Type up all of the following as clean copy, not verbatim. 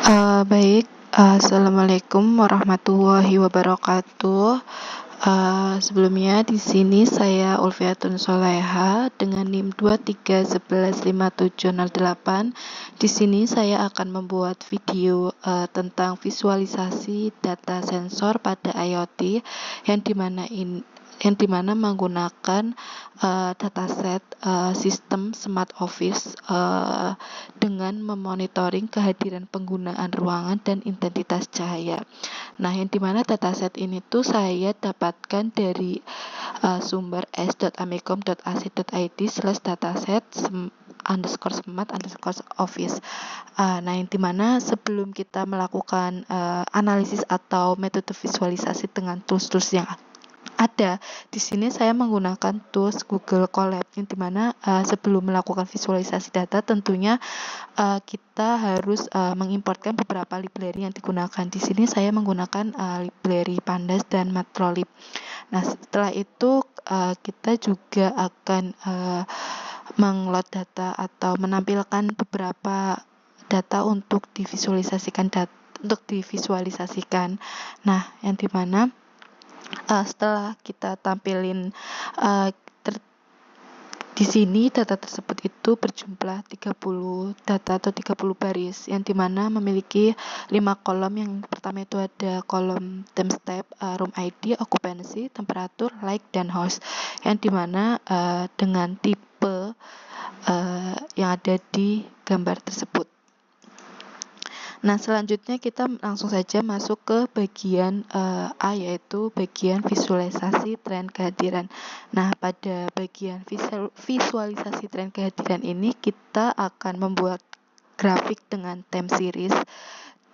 Baik, assalamualaikum warahmatullahi wabarakatuh. Sebelumnya di sini saya Ulfiatun Soleha dengan NIM 23115708. Di sini saya akan membuat video tentang visualisasi data sensor pada IoT yang dimana menggunakan dataset sistem Smart Office dengan memonitoring kehadiran penggunaan ruangan dan intensitas cahaya. Nah, yang dimana dataset ini tuh saya dapatkan dari sumber s.amecom.ac.id/dataset _smart_office. Nah, yang dimana sebelum kita melakukan analisis atau metode visualisasi dengan tools-tools yang ada di sini, saya menggunakan tools Google Colab, yang dimana sebelum melakukan visualisasi data tentunya kita harus mengimportkan beberapa library yang digunakan. Di sini saya menggunakan library Pandas dan Matplotlib. Nah, setelah itu kita juga akan mengload data atau menampilkan beberapa data untuk divisualisasikan. Nah, yang dimana setelah kita tampilin di sini data tersebut itu berjumlah 30 data atau 30 baris, yang dimana memiliki 5 kolom. Yang pertama itu ada kolom timestamp, room ID, occupancy, temperatur, light, dan host, yang dimana dengan tipe yang ada di gambar tersebut. Nah, selanjutnya kita langsung saja masuk ke bagian A, yaitu bagian visualisasi tren kehadiran. Nah, pada bagian visualisasi tren kehadiran ini kita akan membuat grafik dengan time series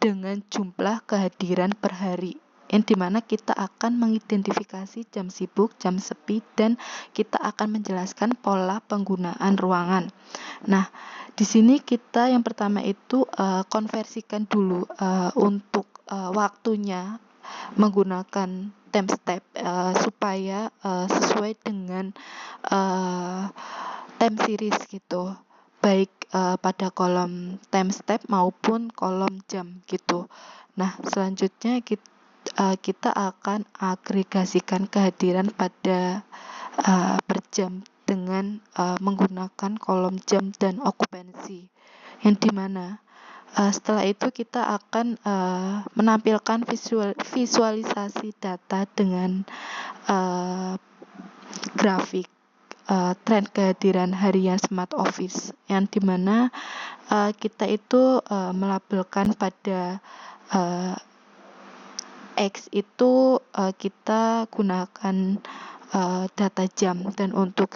dengan jumlah kehadiran per hari, yang dimana kita akan mengidentifikasi jam sibuk, jam sepi, dan kita akan menjelaskan pola penggunaan ruangan. Nah, di sini kita yang pertama itu konversikan dulu untuk waktunya menggunakan timestamp supaya sesuai dengan time series gitu, baik pada kolom timestamp maupun kolom jam gitu. Nah, selanjutnya kita akan agregasikan kehadiran pada per jam dengan menggunakan kolom jam dan okupansi, yang dimana setelah itu kita akan menampilkan visualisasi data dengan grafik tren kehadiran harian Smart Office, yang dimana kita itu melabelkan pada X itu kita gunakan data jam, dan untuk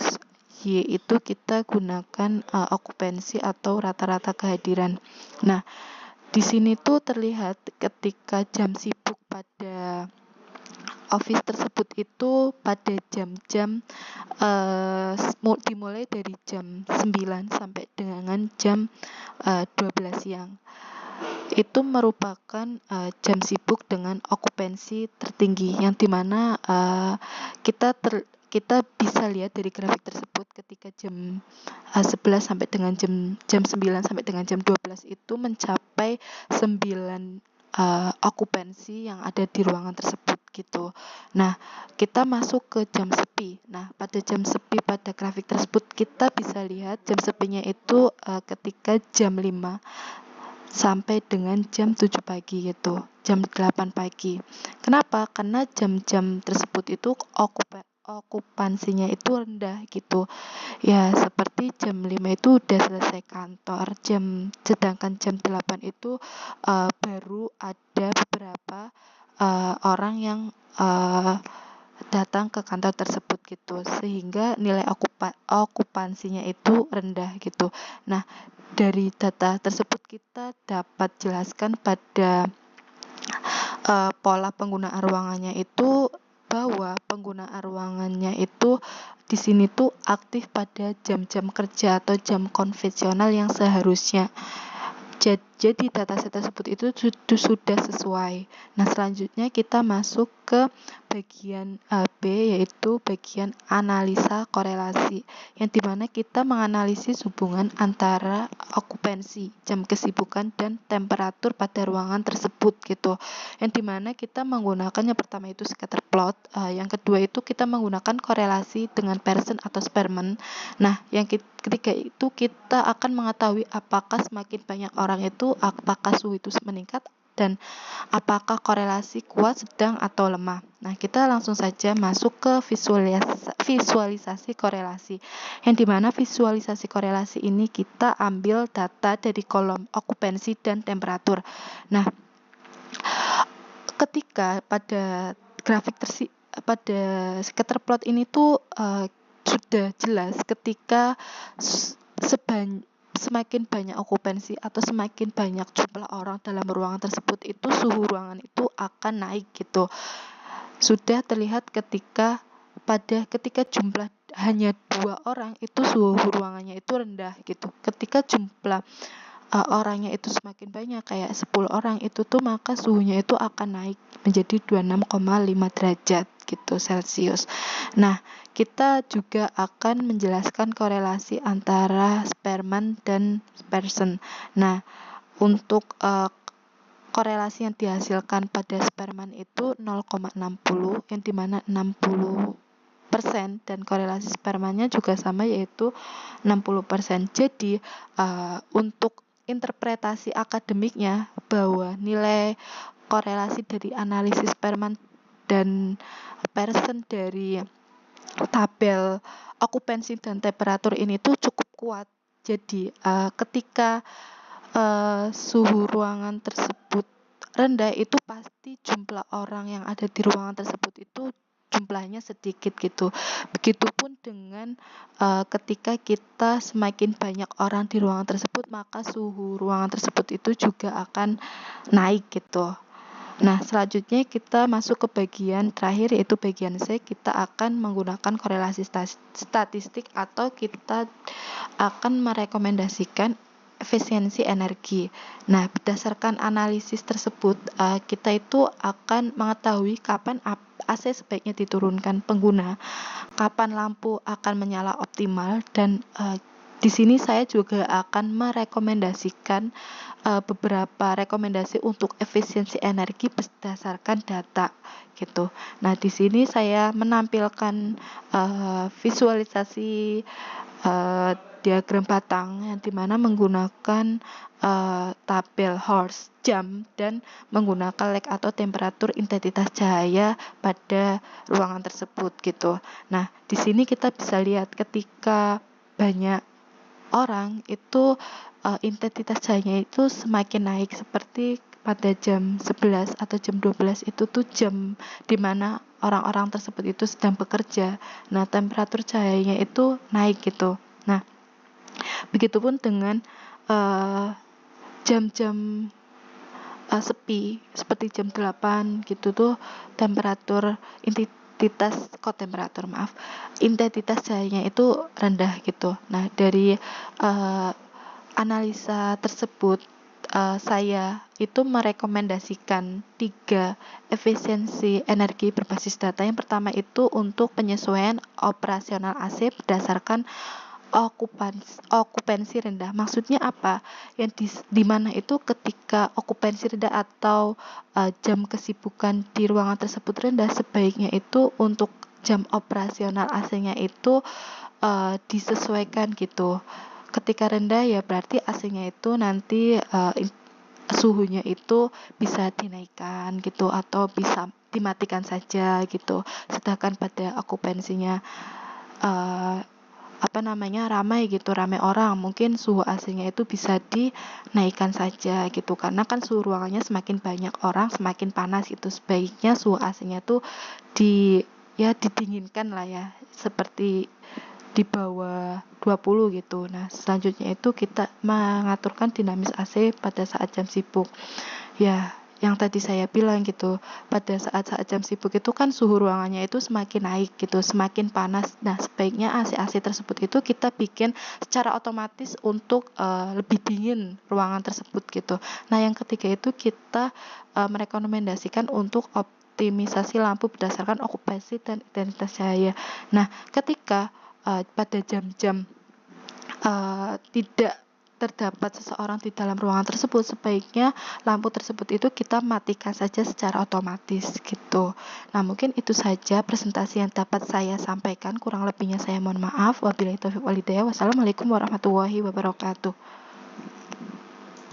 Y itu kita gunakan okupansi atau rata-rata kehadiran. Nah, di sini tuh terlihat ketika jam sibuk pada office tersebut itu pada jam-jam dimulai dari jam 9 sampai dengan jam 12 siang. Itu merupakan jam sibuk dengan okupansi tertinggi, yang dimana kita bisa lihat dari grafik tersebut ketika jam 11 sampai dengan jam 9 sampai dengan jam 12 itu mencapai 9 okupansi yang ada di ruangan tersebut gitu. Nah, kita masuk ke jam sepi. Nah, pada jam sepi pada grafik tersebut kita bisa lihat jam sepinya itu ketika jam 5 sampai dengan jam 7 pagi gitu, jam 8 pagi. Kenapa? Karena jam-jam tersebut itu okupansinya itu rendah gitu. Ya, seperti jam 5 itu udah selesai kantor, sedangkan jam 8 itu baru ada beberapa orang yang datang ke kantor tersebut gitu, sehingga nilai okupansinya itu rendah gitu. Nah, dari data tersebut kita dapat jelaskan pada pola penggunaan ruangannya itu, bahwa penggunaan ruangannya itu di sini tuh aktif pada jam-jam kerja atau jam konvensional yang seharusnya. Jadi dataset tersebut itu sudah sesuai. Nah, selanjutnya kita masuk ke bagian B, yaitu bagian analisa korelasi, yang dimana kita menganalisis hubungan antara okupansi, jam kesibukan, dan temperatur pada ruangan tersebut gitu. Yang dimana kita menggunakan yang pertama itu scatter plot, yang kedua itu kita menggunakan korelasi dengan Pearson atau Spearman. Nah, yang ketiga itu kita akan mengetahui apakah semakin banyak orang itu apakah suhu itu meningkat dan apakah korelasi kuat, sedang, atau lemah. Nah, kita langsung saja masuk ke visualisasi korelasi, yang dimana visualisasi korelasi ini kita ambil data dari kolom okupansi dan temperatur. Nah, ketika pada grafik pada scatter plot ini tuh sudah jelas ketika semakin banyak okupansi atau semakin banyak jumlah orang dalam ruangan tersebut, itu suhu ruangan itu akan naik gitu. Sudah terlihat ketika jumlah hanya 2 orang itu suhu ruangannya itu rendah gitu. Ketika jumlah orangnya itu semakin banyak, kayak 10 orang itu tuh, maka suhunya itu akan naik menjadi 26,5 derajat gitu Celcius. Nah, kita juga akan menjelaskan korelasi antara Spearman dan Pearson. Nah, untuk korelasi yang dihasilkan pada Spearman itu 0,60, yang dimana 60% dan korelasi Spearman-nya juga sama, yaitu 60%. Jadi untuk interpretasi akademiknya bahwa nilai korelasi dari analisis Spearman dan Pearson dari tabel okupansi dan temperatur ini tuh cukup kuat. Jadi ketika suhu ruangan tersebut rendah, itu pasti jumlah orang yang ada di ruangan tersebut itu jumlahnya sedikit gitu. Begitupun dengan ketika kita semakin banyak orang di ruangan tersebut, maka suhu ruangan tersebut itu juga akan naik gitu. Nah, selanjutnya kita masuk ke bagian terakhir, yaitu bagian C. Kita akan menggunakan korelasi statistik atau kita akan merekomendasikan efisiensi energi. Nah, berdasarkan analisis tersebut, kita itu akan mengetahui kapan AC sebaiknya diturunkan pengguna, kapan lampu akan menyala optimal, dan di sini saya juga akan merekomendasikan beberapa rekomendasi untuk efisiensi energi berdasarkan data gitu. Nah, di sini saya menampilkan visualisasi diagram batang, yang dimana menggunakan tabel Horst jam dan menggunakan lag atau temperatur intensitas cahaya pada ruangan tersebut gitu. Nah, di sini kita bisa lihat ketika banyak orang itu intensitas cahayanya itu semakin naik, seperti pada jam 11 atau jam 12 itu tuh jam dimana orang-orang tersebut itu sedang bekerja. Nah, temperatur cahayanya itu naik gitu. Nah, begitupun dengan jam-jam sepi seperti jam 8 gitu tuh intensitas cahayanya itu rendah gitu. Nah, dari analisa tersebut saya itu merekomendasikan 3 efisiensi energi berbasis data. Yang pertama itu untuk penyesuaian operasional AC berdasarkan okupansi rendah. Maksudnya apa? Yang di mana itu ketika okupansi rendah atau jam kesibukan di ruangan tersebut rendah, sebaiknya itu untuk jam operasional AC-nya itu disesuaikan gitu. Ketika rendah ya berarti AC-nya itu nanti suhunya itu bisa dinaikkan gitu atau bisa dimatikan saja gitu. Sedangkan pada okupansinya ramai orang, mungkin suhu AC-nya itu bisa dinaikkan saja gitu, karena kan suhu ruangannya semakin banyak orang semakin panas gitu. Sebaiknya suhu AC-nya itu didinginkan lah ya, seperti di bawah 20 gitu. Nah, selanjutnya itu kita mengaturkan dinamis AC pada saat jam sibuk. Ya, yang tadi saya bilang gitu, pada saat-saat jam sibuk itu kan suhu ruangannya itu semakin naik gitu, semakin panas. Nah, sebaiknya AC-AC tersebut itu kita bikin secara otomatis untuk lebih dingin ruangan tersebut gitu. Nah, yang ketiga itu kita merekomendasikan untuk optimisasi lampu berdasarkan okupasi dan intensitas cahaya. Nah, ketika pada jam-jam tidak terdapat seseorang di dalam ruangan tersebut, sebaiknya lampu tersebut itu kita matikan saja secara otomatis gitu. Nah, mungkin itu saja presentasi yang dapat saya sampaikan. Kurang lebihnya saya mohon maaf. Wabillahi taufiq walhidayah. Wassalamualaikum warahmatullahi wabarakatuh.